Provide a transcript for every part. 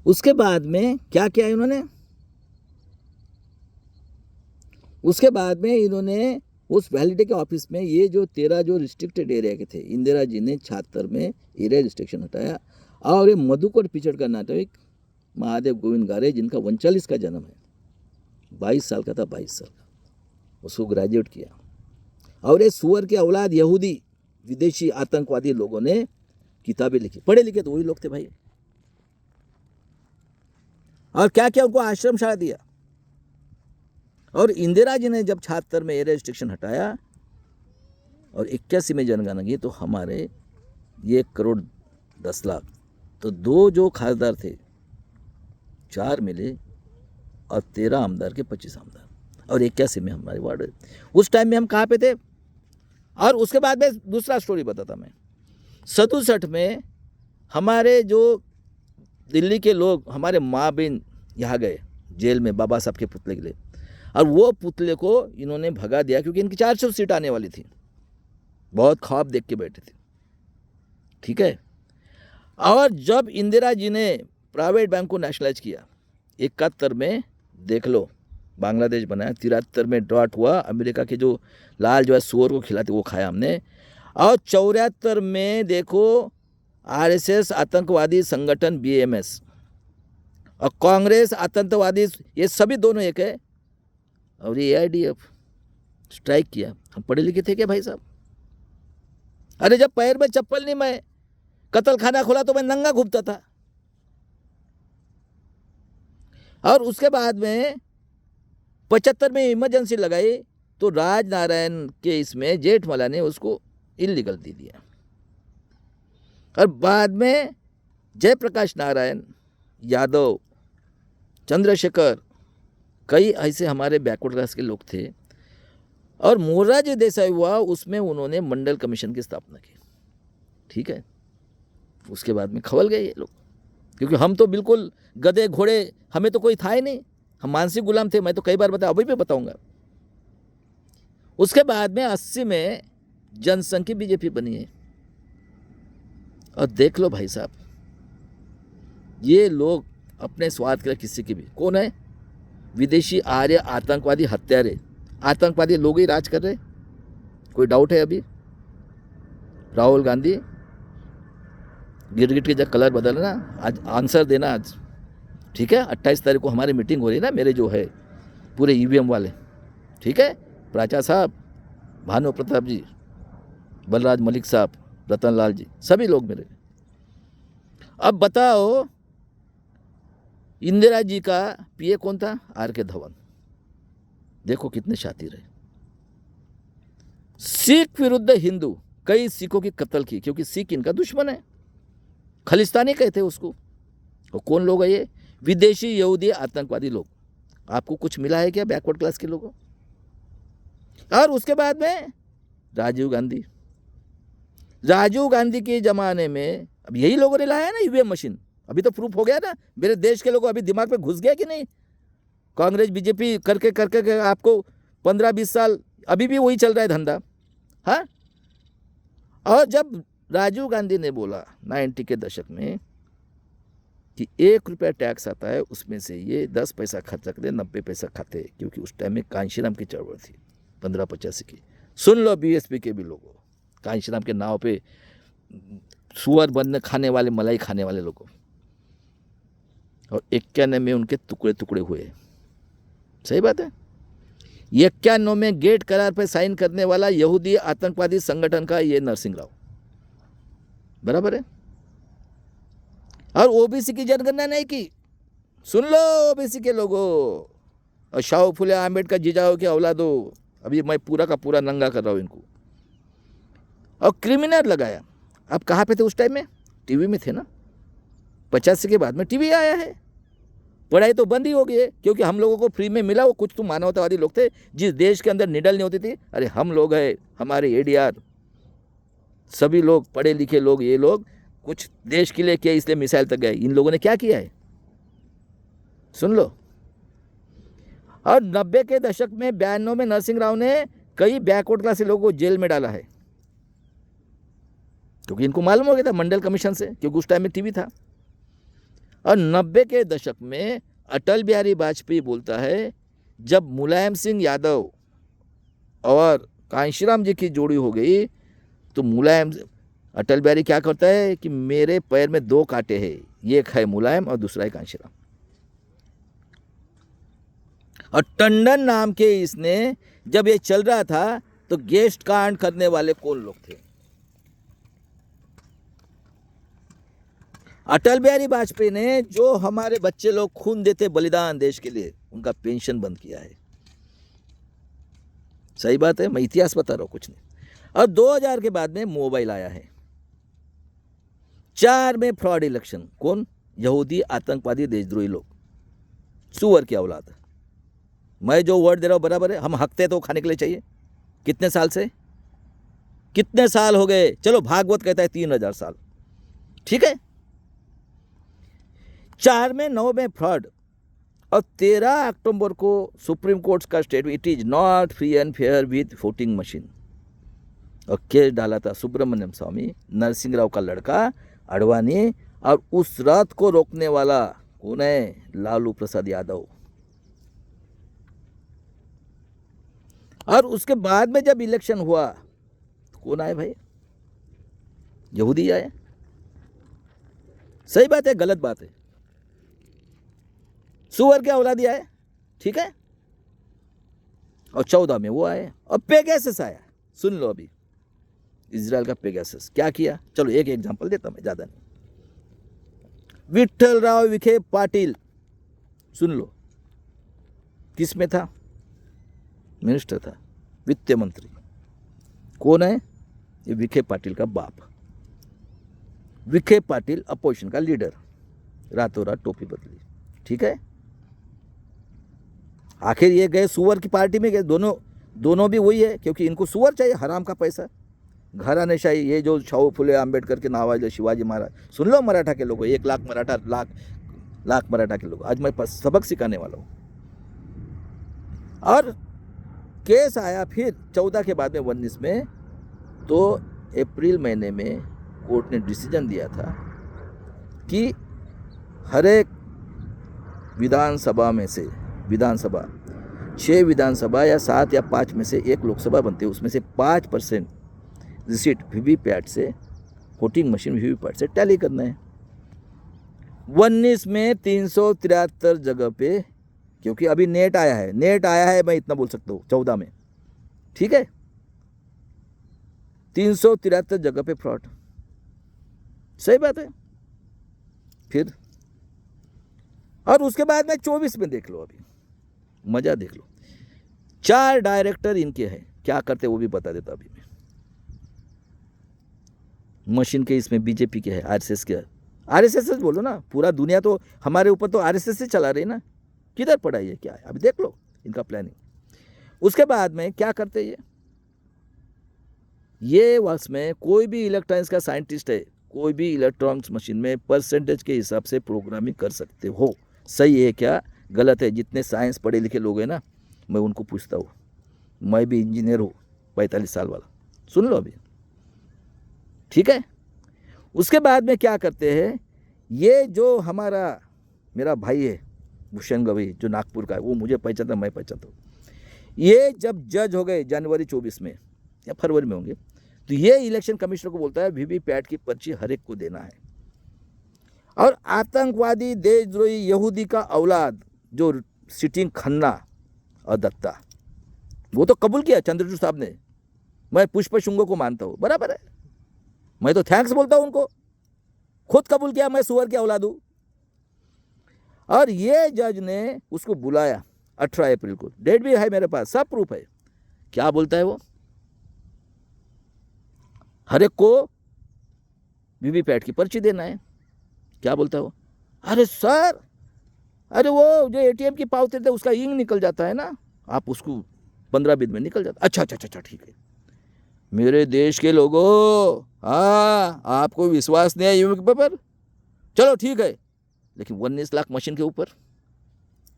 उसके बाद में क्या किया इन्होंने, उसके बाद में इन्होंने उस वैलिडिटी के ऑफिस में ये जो 13 जो रिस्ट्रिक्टेड एरिया के थे, इंदिरा जी ने 76 में एरिया रिस्ट्रिक्शन हटाया। और ये मधुकर पिछड़ का नाटक महादेव गोविंद गारे, जिनका 39 का जन्म है, 22 साल का था, 22 साल का, उसको ग्रेजुएट किया। और ये सुअर के औलाद यहूदी विदेशी आतंकवादी लोगों ने किताबें लिखी, पढ़े लिखे तो वही लोग थे भाई। और क्या क्या उनको आश्रम शाला दिया। और इंदिरा जी ने जब 76 में एरिया रिस्ट्रिक्शन हटाया और 81 में जनगणना की, तो हमारे 1,10,00,000, तो 2 जो खासदार थे 4 मिले और 13 आमदार के 25 आमदार, और 81 में हमारे वार्ड। उस टाइम में हम कहाँ पे थे। और उसके बाद में दूसरा स्टोरी बताता मैं। 67 में हमारे जो दिल्ली के लोग, हमारे माँ बहन यहाँ गए जेल में बाबा साहब के पुतले के लिए, और वो पुतले को इन्होंने भगा दिया क्योंकि इनकी 400 सीट आने वाली थी। बहुत ख्वाब देख के बैठे थे, ठीक है। और जब इंदिरा जी ने प्राइवेट बैंक को नेशनलाइज किया 71 में, देख लो बांग्लादेश बनाया, 73 में ड्रॉट हुआ, अमेरिका के जो लाल जो है सुअर को खिलाते वो खाया हमने। और 74 में देखो आरएसएस आतंकवादी संगठन बीएमएस और कांग्रेस आतंकवादी, ये सभी दोनों एक है। और ये एआईडीएफ स्ट्राइक किया। हम पढ़े लिखे थे क्या भाई साहब। अरे जब पैर में चप्पल नहीं, मैं कत्ल खाना खोला तो मैं नंगा घूमता था। और उसके बाद में 75 में इमरजेंसी लगाई तो राजनारायण के इसमें जेठमला ने उसको इलीगल दे दिया। और बाद में जयप्रकाश नारायण यादव, चंद्रशेखर, कई ऐसे हमारे बैकवर्ड क्लास के लोग थे। और मोरारजी देसाई हुआ, उसमें उन्होंने मंडल कमीशन की स्थापना की, ठीक है। उसके बाद में खवल गए ये लोग, क्योंकि हम तो बिल्कुल गधे घोड़े, हमें तो कोई था ही नहीं, हम मानसिक गुलाम थे। मैं तो कई बार बताया, अभी भी बताऊंगा। उसके बाद में 80 में जनसंघ की बीजेपी बनी है। और देख लो भाई साहब, ये लोग अपने स्वार्थ के लिए किसी की भी, कौन है, विदेशी आर्य आतंकवादी हत्यारे, आतंकवादी लोग ही राज कर रहे। कोई डाउट है अभी। राहुल गांधी गिरगिट के जब कलर बदलना, आज आंसर देना आज, ठीक है। 28 तारीख को हमारी मीटिंग हो रही है ना, मेरे जो है पूरे ईवीएम वाले, ठीक है। प्राचा साहब, भानु प्रताप जी, बलराज मलिक साहब, रतन लाल जी, सभी लोग मेरे। अब बताओ, इंदिरा जी का पीए कौन था, आर.के. धवन। देखो कितने शातिर है। सिख विरुद्ध हिंदू, कई सिखों की कत्ल की, क्योंकि सिख इनका दुश्मन है, खलिस्तानी कहते हैं उसको। और कौन लोग है ये, विदेशी यहूदी आतंकवादी लोग। आपको कुछ मिला है क्या बैकवर्ड क्लास के लोगों। और उसके बाद में राजीव गांधी, राजीव गांधी के ज़माने में, अब यही लोगों ने लाया है ना ईवीएम मशीन। अभी तो प्रूफ हो गया ना, मेरे देश के लोगों अभी दिमाग में घुस गया कि नहीं। कांग्रेस बीजेपी करके करके आपको 15-20 साल अभी भी वही चल रहा है धंधा, हाँ। और जब राजीव गांधी ने बोला 90 के दशक में कि 1 रुपया टैक्स आता है, उसमें से ये 10 पैसा खर्च करते, 90 पैसा खाते, क्योंकि उस टाइम में कांशीराम की चळवळ थी 1585 की। सुन लो बीएसपी के भी लोगों, कांशीराम के नाव पे सुअर बनने खाने वाले, मलाई खाने वाले लोगों। और 91 में उनके टुकड़े टुकड़े हुए, सही बात है। 91 में गेट करार पर साइन करने वाला यहूदी आतंकवादी संगठन का ये नरसिंह राव, बराबर है। और ओबीसी की जनगणना नहीं की, सुन लो ओबीसी के लोगों, और शाहू फुले आम्बेडकर जीजाओ के औलादों, अभी मैं पूरा का पूरा नंगा कर रहा हूँ इनको। और क्रिमिनल लगाया। आप कहाँ पे थे उस टाइम में, टीवी में थे ना। 85 के बाद में टीवी आया है, पढ़ाई तो बंद ही हो गई है, क्योंकि हम लोगों को फ्री में मिला। वो कुछ तो मानवतावादी लोग थे, जिस देश के अंदर निडल नहीं होती थी। अरे हम लोग हैं, हमारे एडीआर, सभी लोग पढ़े लिखे लोग, ये लोग कुछ देश के लिए किया, इसलिए मिसाइल तक गए। इन लोगों ने क्या किया है, सुन लो। और 90 के दशक में 92 में नरसिंह राव ने कई बैकवर्ड क्लास के लोगों को जेल में डाला है, क्योंकि इनको मालूम हो गया था मंडल कमीशन से, क्योंकि उस टाइम में टीवी था। और 90 के दशक में अटल बिहारी वाजपेयी बोलता है, जब मुलायम सिंह यादव और कांशीराम जी की जोड़ी हो गई तो अटल बिहारी क्या करता है कि मेरे पैर में 2 कांटे हैं, एक है मुलायम और दूसरा है कांशीराम। और टंडन नाम के इसने जब ये चल रहा था तो गेस्ट कांड करने वाले कौन लोग थे? अटल बिहारी वाजपेयी ने जो हमारे बच्चे लोग खून देते बलिदान देश के लिए, उनका पेंशन बंद किया है। सही बात है, मैं इतिहास बता रहा हूं, कुछ नहीं। और 2000 के बाद में मोबाइल आया है। 4 में फ्रॉड इलेक्शन, कौन? यहूदी, आतंकवादी, देशद्रोही लोग, सुअर की औलाद। मैं जो वर्ड दे रहा हूं बराबर है, हम हकते तो खाने के लिए चाहिए। कितने साल से, कितने साल हो गए? चलो भागवत कहता है 3000 साल, ठीक है। 4 में 9 में फ्रॉड। और 13 अक्टूबर को सुप्रीम कोर्ट का statement, it is not free and fair with voting machine. और केस डाला था सुब्रमण्यम स्वामी, नरसिंह राव का लड़का अडवाणी, और उस रात को रोकने वाला कौन है? लालू प्रसाद यादव। और उसके बाद में जब इलेक्शन हुआ तो कौन आए भाई? यहूदी आए। सही बात है, गलत बात है? सुअर के औलादी आए, ठीक है। और 14 में वो आए। और पेगासस आया, सुन लो अभी, इजराइल का पेगासस क्या किया। चलो एक एग्जांपल देता मैं, ज्यादा नहीं। विठ्ठल राव विखे पाटिल, सुन लो, किस में था? मिनिस्टर था, वित्त मंत्री। कौन है? ये विखे पाटिल का बाप। विखे पाटिल अपोजिशन का लीडर, रातों रात टोपी बदली, ठीक है। आखिर ये गए सुअर की पार्टी में गए, दोनों भी वही है, क्योंकि इनको सुअर चाहिए, हराम का पैसा, घराणेशाही। ये जो शाहू फुले आंबेडकर के नावाजले शिवाजी महाराज, सुन लो मराठा के लोगों, 1 लाख मराठा, लाख मराठा के लोग। आज मैं सबक सिखाने वाला हूँ। और केस आया फिर 14 के बाद में 19 में, तो अप्रैल महीने में कोर्ट ने डिसीजन दिया था कि हर एक विधानसभा में से, विधानसभा 6 विधानसभा या 7 या 5 में से 1 लोकसभा बनती है, उसमें से 5% रिसीट वीवीपैट से, वोटिंग मशीन वीवीपैट से टैली करना है। 19 में 373 जगह पे, क्योंकि अभी नेट आया है, मैं इतना बोल सकता हूँ, 14 में, ठीक है, 373 जगह पे फ्रॉड। सही बात है। फिर और उसके बाद में 24 में देख लो, अभी मजा देख लो। 4 डायरेक्टर इनके हैं, क्या करते वो भी बता देता अभी मैं। मशीन के इसमें बीजेपी के है, आरएसएस के, आरएसएस बोलो ना, पूरा दुनिया तो हमारे ऊपर तो आरएसएस से चला रही ना, किधर पड़ा ये, क्या है? अभी देख लो इनका प्लानिंग। उसके बाद में क्या करते ये वर्ष में कोई भी इलेक्ट्रॉनिक्स का साइंटिस्ट है, कोई भी इलेक्ट्रॉनिक्स मशीन में परसेंटेज के हिसाब से प्रोग्रामिंग कर सकते हो। सही है क्या, गलत है? जितने साइंस पढ़े लिखे लोग हैं ना, मैं उनको पूछता हूँ, मैं भी इंजीनियर हूँ, 45 साल वाला, सुन लो अभी, ठीक है। उसके बाद में क्या करते हैं, ये जो मेरा भाई है भूषण गवई, जो नागपुर का है, वो मुझे पहचानता, मैं पहचानता हूँ। ये जब जज हो गए जनवरी 24 में या फरवरी में होंगे, तो ये इलेक्शन कमिश्नर को बोलता है वीवीपैट की पर्ची हर एक को देना है। और आतंकवादी, देशद्रोही, यहूदी का औलाद जो सिटिंग खन्ना और दत्ता, वो तो कबूल किया चंद्रचूड़ साहब ने। मैं पुष्प शुंगो को मानता हूँ, बराबर है, मैं तो थैंक्स बोलता हूँ उनको, खुद कबूल किया मैं सुअर की औलाद हूँ। और ये जज ने उसको बुलाया 18 अप्रैल को, डेट भी है मेरे पास, सब प्रूफ है। क्या बोलता है वो, हर एक को वीवीपैट की पर्ची देना है। क्या बोलता है वो, अरे सर, अरे वो जो एटीएम की पावती थे उसका इंक निकल जाता है ना, आप उसको 15 दिन में निकल जाता। अच्छा ठीक है। मेरे देश के लोगों, हाँ, आपको विश्वास नहीं है यूं पर, चलो ठीक है, लेकिन 19 लाख मशीन के ऊपर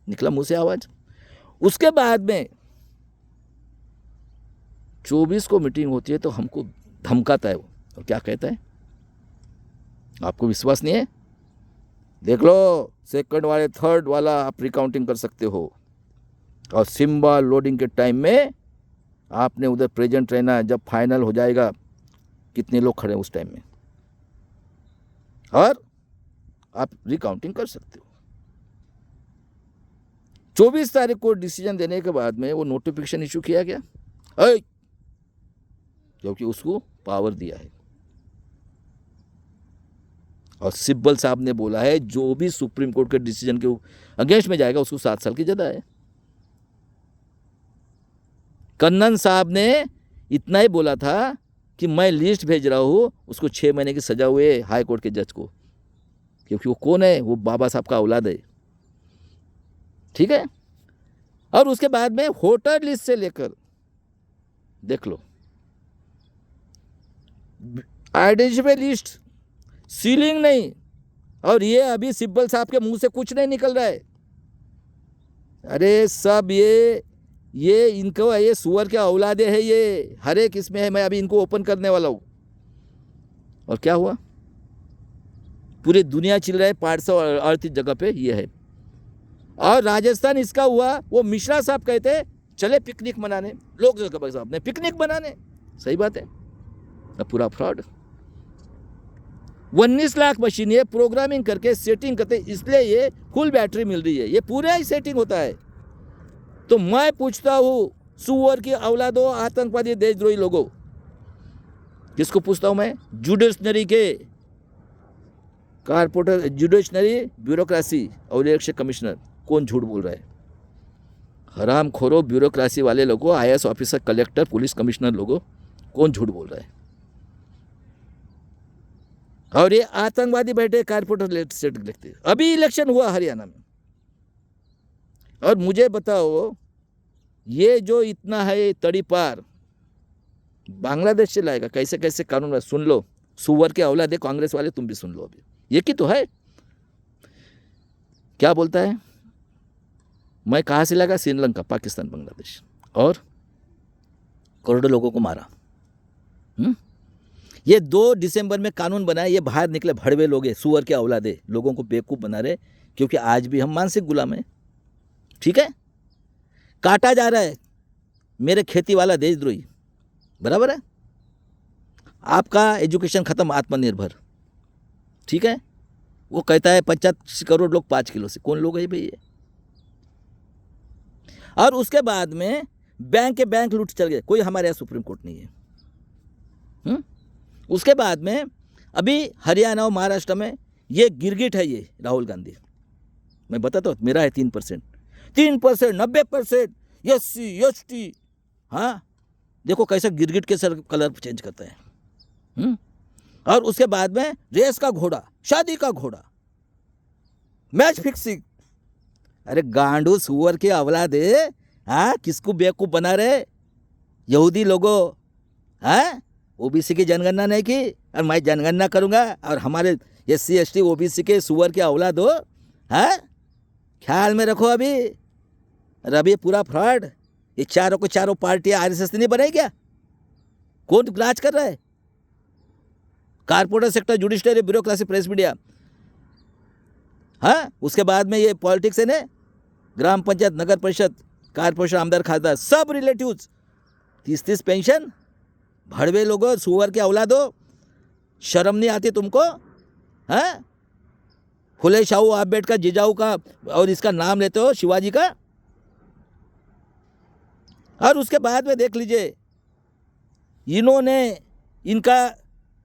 निकला मुंह से आवाज। उसके बाद में 24 को मीटिंग होती है तो हमको धमकाता है वो, और क्या कहता है, आपको विश्वास नहीं है, देख लो, सेकंड वाले थर्ड वाला आप रिकाउंटिंग कर सकते हो। और सिंबल लोडिंग के टाइम में आपने उधर प्रेजेंट रहना है। जब फाइनल हो जाएगा कितने लोग खड़े हैं उस टाइम में, और आप रिकाउंटिंग कर सकते हो। 24 तारीख को डिसीजन देने के बाद में वो नोटिफिकेशन इशू किया गया, क्योंकि उसको पावर दिया है। और सिब्बल साहब ने बोला है जो भी सुप्रीम कोर्ट के डिसीजन के अगेंस्ट में जाएगा उसको 7 साल की सजा है। कन्नन साहब ने इतना ही बोला था कि मैं लिस्ट भेज रहा हूं, उसको 6 महीने की सजा हुए हाई कोर्ट के जज को, क्योंकि वो कौन है, वो बाबा साहब का औलाद है। ठीक है। और उसके बाद में वोटर लिस्ट से लेकर देख लो, आइडेंटिफाई लिस्ट, सीलिंग नहीं, और ये अभी सिब्बल साहब के मुंह से कुछ नहीं निकल रहा है। अरे सब ये इनको, ये सुअर के औलादे है, ये हर एक इसमें है। मैं अभी इनको ओपन करने वाला हूं। और क्या हुआ, पूरी दुनिया चिल रहा है 538 जगह पे ये है। और राजस्थान इसका हुआ, वो मिश्रा साहब कहते चले पिकनिक मनाने, लोग साहब ने पिकनिक मनाने, सही बात है, पूरा फ्रॉड। 19 लाख मशीन ये प्रोग्रामिंग करके सेटिंग करते, इसलिए ये फुल बैटरी मिल रही है, ये पूरा ही सेटिंग होता है। तो मैं पूछता हूं, सुअर की औलादों, आतंकवादी, देशद्रोही लोगों, किसको पूछता हूं मैं? जुडिशनरी के कारपोरेटर, जुडिशनरी ब्यूरोक्रेसी और इलेक्शन कमिश्नर, कौन झूठ बोल रहा है? हरामखोरो ब्यूरोक्रेसी वाले लोगों, IAS officer, collector, police commissioner लोगों, कौन झूठ बोल रहा है? और ये आतंकवादी बैठे कारपोरेटर सेट लिखते। अभी इलेक्शन हुआ हरियाणा में, और मुझे बताओ ये जो इतना है तड़ीपार बांग्लादेश से लाएगा, कैसे कैसे कानून? सुन लो, सुअर के औलादे कांग्रेस वाले, तुम भी सुन लो। अभी ये की तो है, क्या बोलता है, मैं कहाँ से लगा? श्रीलंका, पाकिस्तान, बांग्लादेश, और करोड़ों लोगों को मारा। ये 2 दिसंबर में कानून बनाए, ये बाहर निकले भड़वे लोग, सुअर के औलादे लोगों को बेवकूफ़ बना रहे, क्योंकि आज भी हम मानसिक गुलाम हैं। ठीक है, काटा जा रहा है मेरे खेती वाला देशद्रोही, बराबर है। आपका एजुकेशन खत्म, आत्मनिर्भर, ठीक है। वो कहता है 85 करोड़ लोग 5 किलो से, कौन लोग है भाई ये? और उसके बाद में बैंक के बैंक लूट चल गए, कोई हमारे यहाँ सुप्रीम कोर्ट नहीं है। उसके बाद में अभी हरियाणा और महाराष्ट्र में ये गिरगिट है, ये राहुल गांधी, मैं बताता हूँ, मेरा है 3%, 90% SC ST। हाँ, देखो कैसे गिरगिट के सर कलर चेंज करता है। और उसके बाद में रेस का घोड़ा, शादी का घोड़ा, मैच फिक्सिंग। अरे गांडू सुअर के औलाद है, हाँ, किसको बेवकूफ बना रहे यहूदी लोगों? हाँ, OBC की जनगणना नहीं की, और मैं जनगणना करूंगा, और हमारे SC ST OBC के सुअर के औलाद हो। हाँ, ख्याल में रखो। अभी पूरा फ्रॉड, ये चारों को चारों पार्टियां RSS नहीं बनाई क्या? कौन राज कर रहा है? Corporator sector, judiciary, bureaucracy, press media. हाँ, उसके बाद में ये पॉलिटिक्स है ना, ग्राम पंचायत, नगर परिषद, कारपोरेशन, आमदार, खासदार, सब रिलेटिव्स, 30-30 पेंशन, भड़वे लोगों, सुअर के औलादो, शर्म नहीं आती तुमको? हाँ, फुले शाहू आम्बेडकर, जिजाऊ का, और इसका नाम लेते हो, शिवाजी का। और उसके बाद में देख लीजिए, इन्होंने, इनका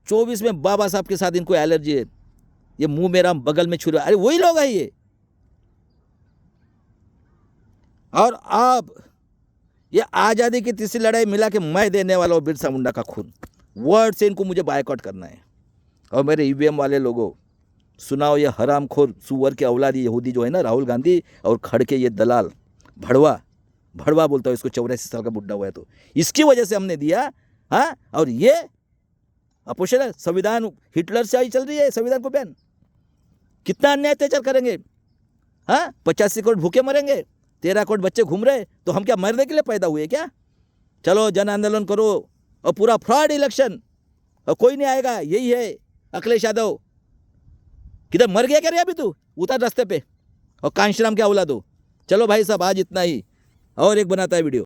24 में बाबा साहब के साथ इनको एलर्जी है, ये मुंह मेरा बगल में छुरा, अरे वही लोग हैं ये। और अब ये आज़ादी की तीसरी लड़ाई मिला के मैं देने वाला हूँ बिरसा मुंडा का खून, वर्ड से इनको मुझे बायकॉट करना है। और मेरे EVM वाले लोगों, सुनाओ, ये हरामखोर सुअर के औलादी यहूदी जो है ना, राहुल गांधी और खड़के ये दलाल, भड़वा बोलता हूँ इसको, 84 साल का बुढ़ा हुआ है, तो इसकी वजह से हमने दिया। हाँ, और ये अपोजिशन है, संविधान हिटलर से आई चल रही है, संविधान को बैन, कितना अन्याय अत्याचार करेंगे? हाँ, 85 करोड़ भूखे मरेंगे, 13 करोड़ बच्चे घूम रहे, तो हम क्या मरने के लिए पैदा हुए क्या? चलो जन आंदोलन करो, और पूरा फ्रॉड इलेक्शन, और कोई नहीं आएगा, यही है अखिलेश यादव। किधर मर गया क्या रे अभी तू? उतर रास्ते पे, और कांशीराम के औलाद हो। चलो भाई साहब, आज इतना ही, और एक बनाता है वीडियो।